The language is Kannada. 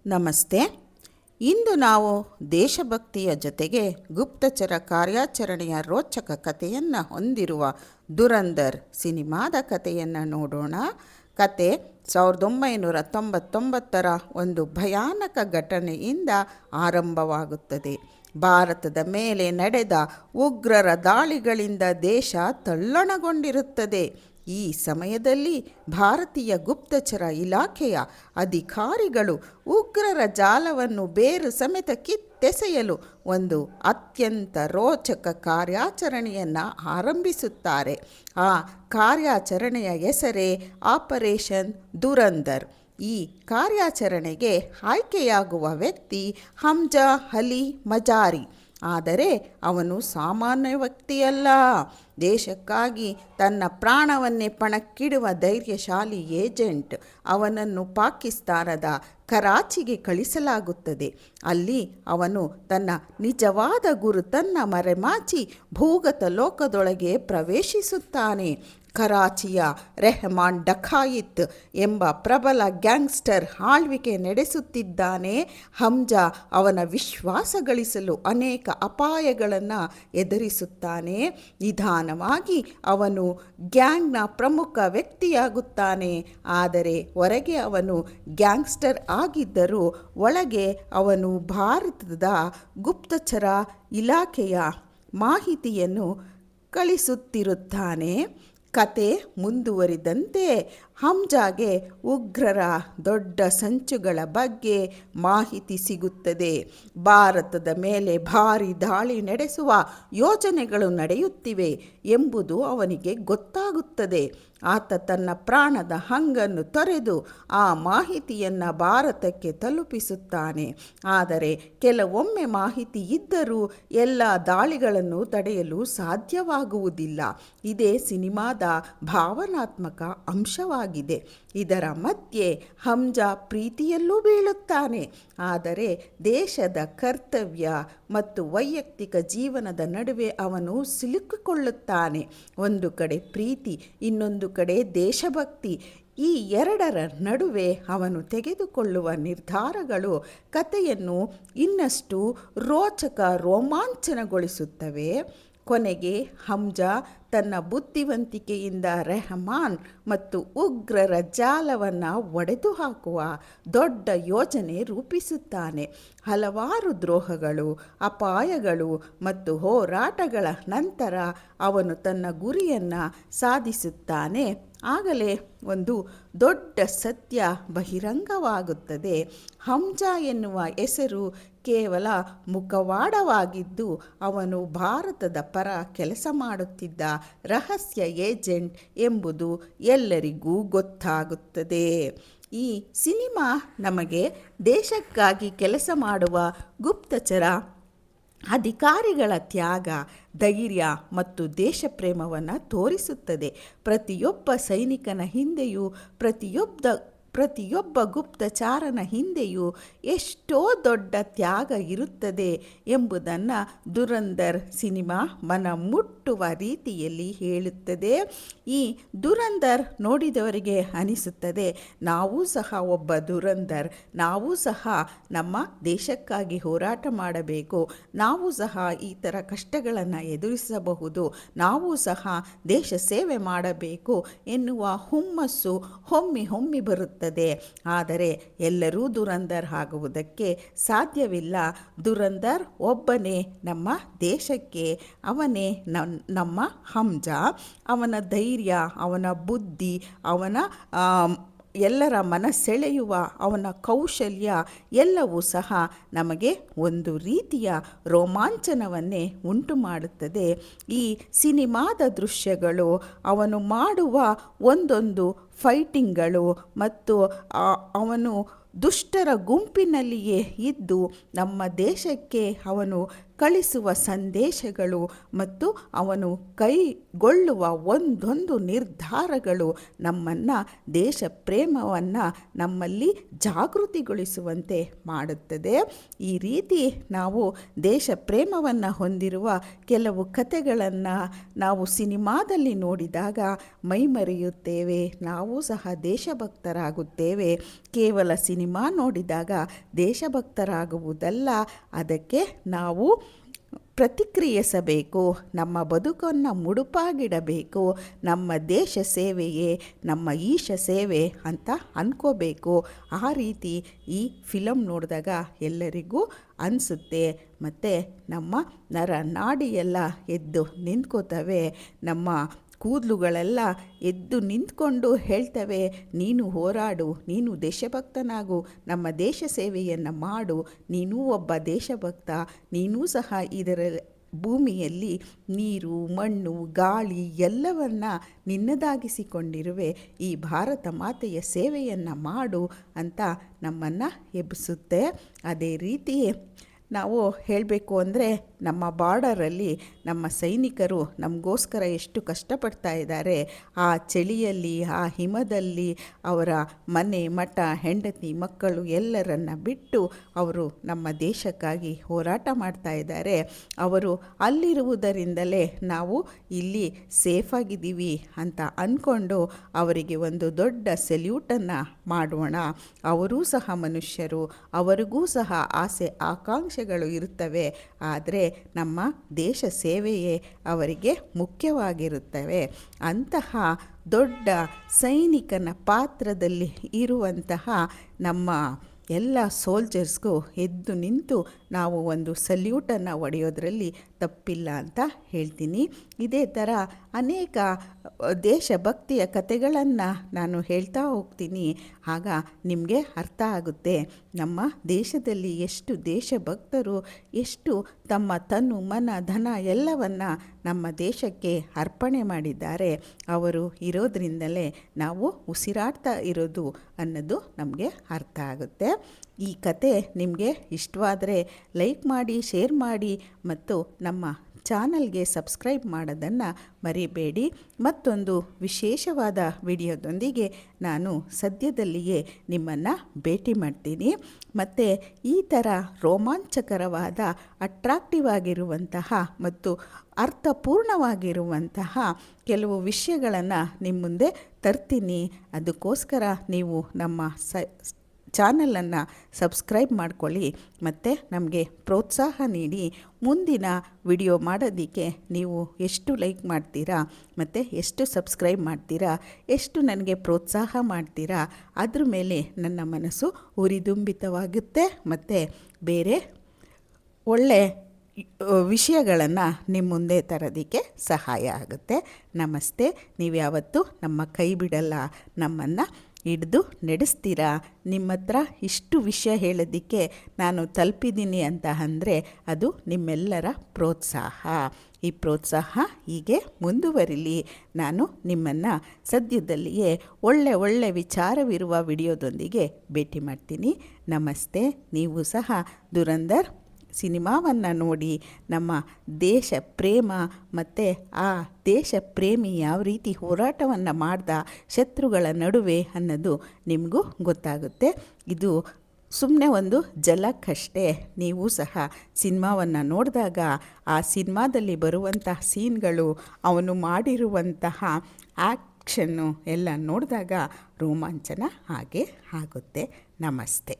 ನಮಸ್ತೆ. ಇಂದು ನಾವು ದೇಶಭಕ್ತಿಯ ಜೊತೆಗೆ ಗುಪ್ತಚರ ಕಾರ್ಯಾಚರಣೆಯ ರೋಚಕ ಕಥೆಯನ್ನು ಹೊಂದಿರುವ ದುರಂಧರ್ ಸಿನಿಮಾದ ಕಥೆಯನ್ನು ನೋಡೋಣ. ಕತೆ 1999ರ ಒಂದು ಭಯಾನಕ ಘಟನೆಯಿಂದ ಆರಂಭವಾಗುತ್ತದೆ. ಭಾರತದ ಮೇಲೆ ನಡೆದ ಉಗ್ರರ ದಾಳಿಗಳಿಂದ ದೇಶ ತಲ್ಲಣಗೊಂಡಿರುತ್ತದೆ. ಈ ಸಮಯದಲ್ಲಿ ಭಾರತೀಯ ಗುಪ್ತಚರ ಇಲಾಖೆಯ ಅಧಿಕಾರಿಗಳು ಉಗ್ರರ ಜಾಲವನ್ನು ಬೇರು ಸಮೇತ ಕಿತ್ತೆಸೆಯಲು ಒಂದು ಅತ್ಯಂತ ರೋಚಕ ಕಾರ್ಯಾಚರಣೆಯನ್ನು ಆರಂಭಿಸುತ್ತಾರೆ. ಆ ಕಾರ್ಯಾಚರಣೆಯ ಹೆಸರೇ ಆಪರೇಷನ್ ದುರಂಧರ್. ಈ ಕಾರ್ಯಾಚರಣೆಗೆ ಆಯ್ಕೆಯಾಗುವ ವ್ಯಕ್ತಿ ಹಮ್ಜಾ ಅಲಿ ಮಜಾರಿ. ಆದರೆ ಅವನು ಸಾಮಾನ್ಯ ವ್ಯಕ್ತಿಯಲ್ಲ. ದೇಶಕ್ಕಾಗಿ ತನ್ನ ಪ್ರಾಣವನ್ನೇ ಪಣಕ್ಕಿಡುವ ಧೈರ್ಯಶಾಲಿ ಏಜೆಂಟ್. ಅವನನ್ನು ಪಾಕಿಸ್ತಾನದ ಕರಾಚಿಗೆ ಕಳಿಸಲಾಗುತ್ತದೆ. ಅಲ್ಲಿ ಅವನು ತನ್ನ ನಿಜವಾದ ಗುರುತನ್ನು ಮರೆಮಾಚಿ ಭೂಗತ ಲೋಕದೊಳಗೆ ಪ್ರವೇಶಿಸುತ್ತಾನೆ. ಕರಾಚಿಯ ರೆಹಮಾನ್ ಡಕಾಯಿತ್ ಎಂಬ ಪ್ರಬಲ ಗ್ಯಾಂಗ್ಸ್ಟರ್ ಆಳ್ವಿಕೆ ನಡೆಸುತ್ತಿದ್ದಾನೆ. ಹಮ್ಜಾ ಅವನ ವಿಶ್ವಾಸ ಗಳಿಸಲು ಅನೇಕ ಅಪಾಯಗಳನ್ನು ಎದುರಿಸುತ್ತಾನೆ. ನಿಧಾನವಾಗಿ ಅವನು ಗ್ಯಾಂಗ್ನ ಪ್ರಮುಖ ವ್ಯಕ್ತಿಯಾಗುತ್ತಾನೆ. ಆದರೆ ಹೊರಗೆ ಅವನು ಗ್ಯಾಂಗ್ಸ್ಟರ್ ಆಗಿದ್ದರೂ ಒಳಗೆ ಅವನು ಭಾರತದ ಗುಪ್ತಚರ ಇಲಾಖೆಯ ಮಾಹಿತಿಯನ್ನು ಕಳಿಸುತ್ತಿರುತ್ತಾನೆ. ಕತೆ ಮುಂದುವರಿದಂತೆ ಹಮ್ಜಾಗೆ ಉಗ್ರರ ದೊಡ್ಡ ಸಂಚುಗಳ ಬಗ್ಗೆ ಮಾಹಿತಿ ಸಿಗುತ್ತದೆ. ಭಾರತದ ಮೇಲೆ ಭಾರೀ ದಾಳಿ ನಡೆಸುವ ಯೋಜನೆಗಳು ನಡೆಯುತ್ತಿವೆ ಎಂಬುದು ಅವನಿಗೆ ಗೊತ್ತಾಗುತ್ತದೆ. ಆತ ತನ್ನ ಪ್ರಾಣದ ಹಂಗನ್ನು ತೊರೆದು ಆ ಮಾಹಿತಿಯನ್ನು ಭಾರತಕ್ಕೆ ತಲುಪಿಸುತ್ತಾನೆ. ಆದರೆ ಕೆಲವೊಮ್ಮೆ ಮಾಹಿತಿ ಇದ್ದರೂ ಎಲ್ಲ ದಾಳಿಗಳನ್ನು ತಡೆಯಲು ಸಾಧ್ಯವಾಗುವುದಿಲ್ಲ. ಇದೇ ಸಿನಿಮಾದ ಭಾವನಾತ್ಮಕ ಅಂಶವಾಗಿದೆ. ಇದರ ಮಧ್ಯೆ ಹಮ್ಜಾ ಪ್ರೀತಿಯಲ್ಲೂ ಬೀಳುತ್ತಾನೆ. ಆದರೆ ದೇಶದ ಕರ್ತವ್ಯ ಮತ್ತು ವೈಯಕ್ತಿಕ ಜೀವನದ ನಡುವೆ ಅವನು ಸಿಲುಕಿಕೊಳ್ಳುತ್ತಾನೆ. ಒಂದು ಕಡೆ ಪ್ರೀತಿ, ಇನ್ನೊಂದು ಕಡೆ ದೇಶಭಕ್ತಿ. ಈ ಎರಡರ ನಡುವೆ ಅವನು ತೆಗೆದುಕೊಳ್ಳುವ ನಿರ್ಧಾರಗಳು ಕಥೆಯನ್ನು ಇನ್ನಷ್ಟು ರೋಚಕ ರೋಮಾಂಚನಗೊಳಿಸುತ್ತವೆ. ಕೊನೆಗೆ ಹಮ್ಜಾ ತನ್ನ ಬುದ್ಧಿವಂತಿಕೆಯಿಂದ ರೆಹಮಾನ್ ಮತ್ತು ಉಗ್ರರ ಜಾಲವನ್ನು ಒಡೆದು ಹಾಕುವ ದೊಡ್ಡ ಯೋಜನೆ ರೂಪಿಸುತ್ತಾನೆ. ಹಲವಾರು ದ್ರೋಹಗಳು, ಅಪಾಯಗಳು ಮತ್ತು ಹೋರಾಟಗಳ ನಂತರ ಅವನು ತನ್ನ ಗುರಿಯನ್ನು ಸಾಧಿಸುತ್ತಾನೆ. ಆಗಲೇ ಒಂದು ದೊಡ್ಡ ಸತ್ಯ ಬಹಿರಂಗವಾಗುತ್ತದೆ. ಹಮ್ಜಾ ಎನ್ನುವ ಹೆಸರು ಕೇವಲ ಮುಖವಾಡವಾಗಿದ್ದು ಅವನು ಭಾರತದ ಪರ ಕೆಲಸ ಮಾಡುತ್ತಿದ್ದ ರಹಸ್ಯ ಏಜೆಂಟ್ ಎಂಬುದು ಎಲ್ಲರಿಗೂ ಗೊತ್ತಾಗುತ್ತದೆ. ಈ ಸಿನಿಮಾ ನಮಗೆ ದೇಶಕ್ಕಾಗಿ ಕೆಲಸ ಮಾಡುವ ಗುಪ್ತಚರ ಅಧಿಕಾರಿಗಳ ತ್ಯಾಗ, ಧೈರ್ಯ ಮತ್ತು ದೇಶಪ್ರೇಮವನ್ನು ತೋರಿಸುತ್ತದೆ. ಪ್ರತಿಯೊಬ್ಬ ಸೈನಿಕನ ಹಿಂದೆಯೂ ಪ್ರತಿಯೊಬ್ಬ ಗುಪ್ತಚಾರನ ಹಿಂದೆಯೂ ಎಷ್ಟೋ ದೊಡ್ಡ ತ್ಯಾಗ ಇರುತ್ತದೆ ಎಂಬುದನ್ನು ದುರಂಧರ್ ಸಿನಿಮಾ ಮನಮುಟ್ಟುವ ರೀತಿಯಲ್ಲಿ ಹೇಳುತ್ತದೆ. ಈ ದುರಂಧರ್ ನೋಡಿದವರಿಗೆ ಅನಿಸುತ್ತದೆ, ನಾವೂ ಸಹ ಒಬ್ಬ ದುರಂಧರ್, ನಾವೂ ಸಹ ನಮ್ಮ ದೇಶಕ್ಕಾಗಿ ಹೋರಾಟ ಮಾಡಬೇಕು, ನಾವೂ ಸಹ ಈ ಥರ ಕಷ್ಟಗಳನ್ನು ಎದುರಿಸಬಹುದು, ನಾವೂ ಸಹ ದೇಶ ಸೇವೆ ಮಾಡಬೇಕು ಎನ್ನುವ ಹುಮ್ಮಸ್ಸು ಹೊಮ್ಮಿ ಬರುತ್ತದೆ. ಆದರೆ ಎಲ್ಲರೂ ದುರಂಧರ್ ಆಗುವುದಕ್ಕೆ ಸಾಧ್ಯವಿಲ್ಲ. ದುರಂಧರ್ ಒಬ್ಬನೇ ನಮ್ಮ ದೇಶಕ್ಕೆ. ಅವನೇ ನಮ್ಮ ಹಮ್ಜಾ. ಅವನ ಧೈರ್ಯ, ಅವನ ಬುದ್ಧಿ, ಅವನ ಎಲ್ಲರ ಮನಸೆಳೆಯುವ ಅವನ ಕೌಶಲ್ಯ ಎಲ್ಲವೂ ಸಹ ನಮಗೆ ಒಂದು ರೀತಿಯ ರೋಮಾಂಚನವನ್ನೇ ಉಂಟು ಮಾಡುತ್ತದೆ. ಈ ಸಿನಿಮಾದ ದೃಶ್ಯಗಳು, ಅವನು ಮಾಡುವ ಒಂದೊಂದು ಫೈಟಿಂಗ್ಗಳು ಮತ್ತು ಅವನು ದುಷ್ಟರ ಗುಂಪಿನಲ್ಲಿಯೇ ಇದ್ದು ನಮ್ಮ ದೇಶಕ್ಕೆ ಅವನು ಕಳಿಸುವ ಸಂದೇಶಗಳು ಮತ್ತು ಅವನು ಕೈಗೊಳ್ಳುವ ಒಂದೊಂದು ನಿರ್ಧಾರಗಳು ನಮ್ಮನ್ನು ದೇಶ ಪ್ರೇಮವನ್ನು ನಮ್ಮಲ್ಲಿ ಜಾಗೃತಿಗೊಳಿಸುವಂತೆ ಮಾಡುತ್ತದೆ. ಈ ರೀತಿ ನಾವು ದೇಶ ಪ್ರೇಮವನ್ನು ಹೊಂದಿರುವ ಕೆಲವು ಕಥೆಗಳನ್ನು ನಾವು ಸಿನಿಮಾದಲ್ಲಿ ನೋಡಿದಾಗ ಮೈಮರೆಯುತ್ತೇವೆ. ನಾವು ನಾವು ಸಹ ದೇಶಭಕ್ತರಾಗುತ್ತೇವೆ. ಕೇವಲ ಸಿನಿಮಾ ನೋಡಿದಾಗ ದೇಶಭಕ್ತರಾಗುವುದಲ್ಲ, ಅದಕ್ಕೆ ನಾವು ಪ್ರತಿಕ್ರಿಯಿಸಬೇಕು, ನಮ್ಮ ಬದುಕನ್ನು ಮುಡುಪಾಗಿಡಬೇಕು. ನಮ್ಮ ದೇಶ ಸೇವೆಯೇ ನಮ್ಮ ಈಶ ಸೇವೆ ಅಂತ ಅಂದ್ಕೋಬೇಕು. ಆ ರೀತಿ ಈ ಫಿಲಮ್ ನೋಡಿದಾಗ ಎಲ್ಲರಿಗೂ ಅನಿಸುತ್ತೆ. ಮತ್ತು ನಮ್ಮ ನರನಾಡಿಯೆಲ್ಲ ಎದ್ದು ನಿಂತ್ಕೋತವೆ, ನಮ್ಮ ಕೂದಲುಗಳೆಲ್ಲ ಎದ್ದು ನಿಂತ್ಕೊಂಡು ಹೇಳ್ತವೆ, ನೀನು ಹೋರಾಡು, ನೀನು ದೇಶಭಕ್ತನಾಗು, ನಮ್ಮ ದೇಶ ಸೇವೆಯನ್ನು ಮಾಡು, ನೀನೂ ಒಬ್ಬ ದೇಶಭಕ್ತ, ನೀನೂ ಸಹ ಇದರ ಭೂಮಿಯಲ್ಲಿ ನೀರು, ಮಣ್ಣು, ಗಾಳಿ ಎಲ್ಲವನ್ನ ನಿನ್ನದಾಗಿಸಿಕೊಂಡಿರುವೆ, ಈ ಭಾರತ ಮಾತೆಯ ಸೇವೆಯನ್ನು ಮಾಡು ಅಂತ ನಮ್ಮನ್ನು ಎಬ್ಬಿಸುತ್ತೆ. ಅದೇ ರೀತಿ ನಾವು ಹೇಳಬೇಕು ಅಂದರೆ ನಮ್ಮ ಬಾರ್ಡರಲ್ಲಿ ನಮ್ಮ ಸೈನಿಕರು ನಮಗೋಸ್ಕರ ಎಷ್ಟು ಕಷ್ಟಪಡ್ತಾ ಇದ್ದಾರೆ. ಆ ಚಳಿಯಲ್ಲಿ, ಆ ಹಿಮದಲ್ಲಿ ಅವರ ಮನೆ ಮಠ, ಹೆಂಡತಿ ಮಕ್ಕಳು ಎಲ್ಲರನ್ನ ಬಿಟ್ಟು ಅವರು ನಮ್ಮ ದೇಶಕ್ಕಾಗಿ ಹೋರಾಟ ಮಾಡ್ತಾ ಇದ್ದಾರೆ. ಅವರು ಅಲ್ಲಿರುವುದರಿಂದಲೇ ನಾವು ಇಲ್ಲಿ ಸೇಫಾಗಿದ್ದೀವಿ ಅಂತ ಅಂದ್ಕೊಂಡು ಅವರಿಗೆ ಒಂದು ದೊಡ್ಡ ಸೆಲ್ಯೂಟನ್ನು ಮಾಡೋಣ. ಅವರೂ ಸಹ ಮನುಷ್ಯರು, ಅವರಿಗೂ ಸಹ ಆಸೆ ಆಕಾಂಕ್ಷೆಗಳು ಇರುತ್ತವೆ. ಆದರೆ ನಮ್ಮ ದೇಶ ಸೇವೆಯೇ ಅವರಿಗೆ ಮುಖ್ಯವಾಗಿರುತ್ತವೆ. ಅಂತಹ ದೊಡ್ಡ ಸೈನಿಕನ ಪಾತ್ರದಲ್ಲಿ ಇರುವಂತಹ ನಮ್ಮ ಎಲ್ಲ ಸೋಲ್ಜರ್ಸ್ಗೂ ಎದ್ದು ನಿಂತು ನಾವು ಒಂದು ಸಲ್ಯೂಟನ್ನು ಹೊಡೆಯೋದ್ರಲ್ಲಿ ತಪ್ಪಿಲ್ಲ ಅಂತ ಹೇಳ್ತೀನಿ. ಇದೇ ಥರ ಅನೇಕ ದೇಶಭಕ್ತಿಯ ಕಥೆಗಳನ್ನು ನಾನು ಹೇಳ್ತಾ ಹೋಗ್ತೀನಿ. ಆಗ ನಿಮಗೆ ಅರ್ಥ ಆಗುತ್ತೆ ನಮ್ಮ ದೇಶದಲ್ಲಿ ಎಷ್ಟು ದೇಶಭಕ್ತರು ಎಷ್ಟು ತಮ್ಮ ತನು ಮನ ಧನ ಎಲ್ಲವನ್ನು ನಮ್ಮ ದೇಶಕ್ಕೆ ಅರ್ಪಣೆ ಮಾಡಿದ್ದಾರೆ. ಅವರು ಇರೋದ್ರಿಂದಲೇ ನಾವು ಉಸಿರಾಡ್ತಾ ಇರೋದು ಅನ್ನೋದು ನಮಗೆ ಅರ್ಥ ಆಗುತ್ತೆ. ಈ ಕತೆ ನಿಮಗೆ ಇಷ್ಟವಾದರೆ ಲೈಕ್ ಮಾಡಿ, ಶೇರ್ ಮಾಡಿ ಮತ್ತು ನಮ್ಮ ಚಾನಲ್ಗೆ ಸಬ್ಸ್ಕ್ರೈಬ್ ಮಾಡೋದನ್ನು ಮರಿಬೇಡಿ. ಮತ್ತೊಂದು ವಿಶೇಷವಾದ ವಿಡಿಯೋದೊಂದಿಗೆ ನಾನು ಸದ್ಯದಲ್ಲಿಯೇ ನಿಮ್ಮನ್ನು ಭೇಟಿ ಮಾಡ್ತೀನಿ. ಮತ್ತು ಈ ಥರ ರೋಮಾಂಚಕರವಾದ ಅಟ್ರಾಕ್ಟಿವ್ ಆಗಿರುವಂತಹ ಮತ್ತು ಅರ್ಥಪೂರ್ಣವಾಗಿರುವಂತಹ ಕೆಲವು ವಿಷಯಗಳನ್ನು ನಿಮ್ಮ ಮುಂದೆ ತರ್ತೀನಿ. ಅದಕ್ಕೋಸ್ಕರ ನೀವು ನಮ್ಮ ಚಾನಲನ್ನು ಸಬ್ಸ್ಕ್ರೈಬ್ ಮಾಡ್ಕೊಳ್ಳಿ ಮತ್ತು ನಮಗೆ ಪ್ರೋತ್ಸಾಹ ನೀಡಿ. ಮುಂದಿನ ವಿಡಿಯೋ ಮಾಡೋದಕ್ಕೆ ನೀವು ಎಷ್ಟು ಲೈಕ್ ಮಾಡ್ತೀರಾ ಮತ್ತು ಎಷ್ಟು ಸಬ್ಸ್ಕ್ರೈಬ್ ಮಾಡ್ತೀರಾ, ಎಷ್ಟು ನನಗೆ ಪ್ರೋತ್ಸಾಹ ಮಾಡ್ತೀರಾ, ಅದ್ರ ಮೇಲೆ ನನ್ನ ಮನಸ್ಸು ಉರಿದುಂಬಿತವಾಗುತ್ತೆ ಮತ್ತು ಬೇರೆ ಒಳ್ಳೆ ವಿಷಯಗಳನ್ನು ನಿಮ್ಮ ಮುಂದೆ ತರೋದಕ್ಕೆ ಸಹಾಯ ಆಗುತ್ತೆ. ನಮಸ್ತೆ. ನೀವು ಯಾವತ್ತೂ ನಮ್ಮ ಕೈ ಬಿಡಲ್ಲ, ನಮ್ಮನ್ನು ಹಿಡಿದು ನಡೆಸ್ತೀರಾ. ನಿಮ್ಮ ಹತ್ರ ಇಷ್ಟು ವಿಷಯ ಹೇಳೋದಕ್ಕೆ ನಾನು ತಲುಪಿದ್ದೀನಿ ಅಂತ ಅಂದರೆ ಅದು ನಿಮ್ಮೆಲ್ಲರ ಪ್ರೋತ್ಸಾಹ. ಈ ಪ್ರೋತ್ಸಾಹ ಹೀಗೆ ಮುಂದುವರಿಲಿ. ನಾನು ನಿಮ್ಮನ್ನು ಸದ್ಯದಲ್ಲಿಯೇ ಒಳ್ಳೆ ವಿಚಾರವಿರುವ ವಿಡಿಯೋದೊಂದಿಗೆ ಭೇಟಿ ಮಾಡ್ತೀನಿ. ನಮಸ್ತೆ. ನೀವು ಸಹ ದುರಂಧರ್ ಸಿನಿಮಾವನ್ನು ನೋಡಿ ನಮ್ಮ ದೇಶ ಪ್ರೇಮ ಮತ್ತು ಆ ದೇಶ ಪ್ರೇಮಿ ಯಾವ ರೀತಿ ಹೋರಾಟವನ್ನು ಮಾಡ್ದ ಶತ್ರುಗಳ ನಡುವೆ ಅನ್ನೋದು ನಿಮಗೂ ಗೊತ್ತಾಗುತ್ತೆ. ಇದು ಸುಮ್ಮನೆ ಒಂದು ಝಲಕ್ಕಷ್ಟೇ. ನೀವು ಸಹ ಸಿನಿಮಾವನ್ನು ನೋಡಿದಾಗ ಆ ಸಿನಿಮಾದಲ್ಲಿ ಬರುವಂತಹ ಸೀನ್ಗಳು, ಅವನು ಮಾಡಿರುವಂತಹ ಆ್ಯಕ್ಷನ್ನು ಎಲ್ಲ ನೋಡಿದಾಗ ರೋಮಾಂಚನ ಹಾಗೆ ಆಗುತ್ತೆ. ನಮಸ್ತೆ.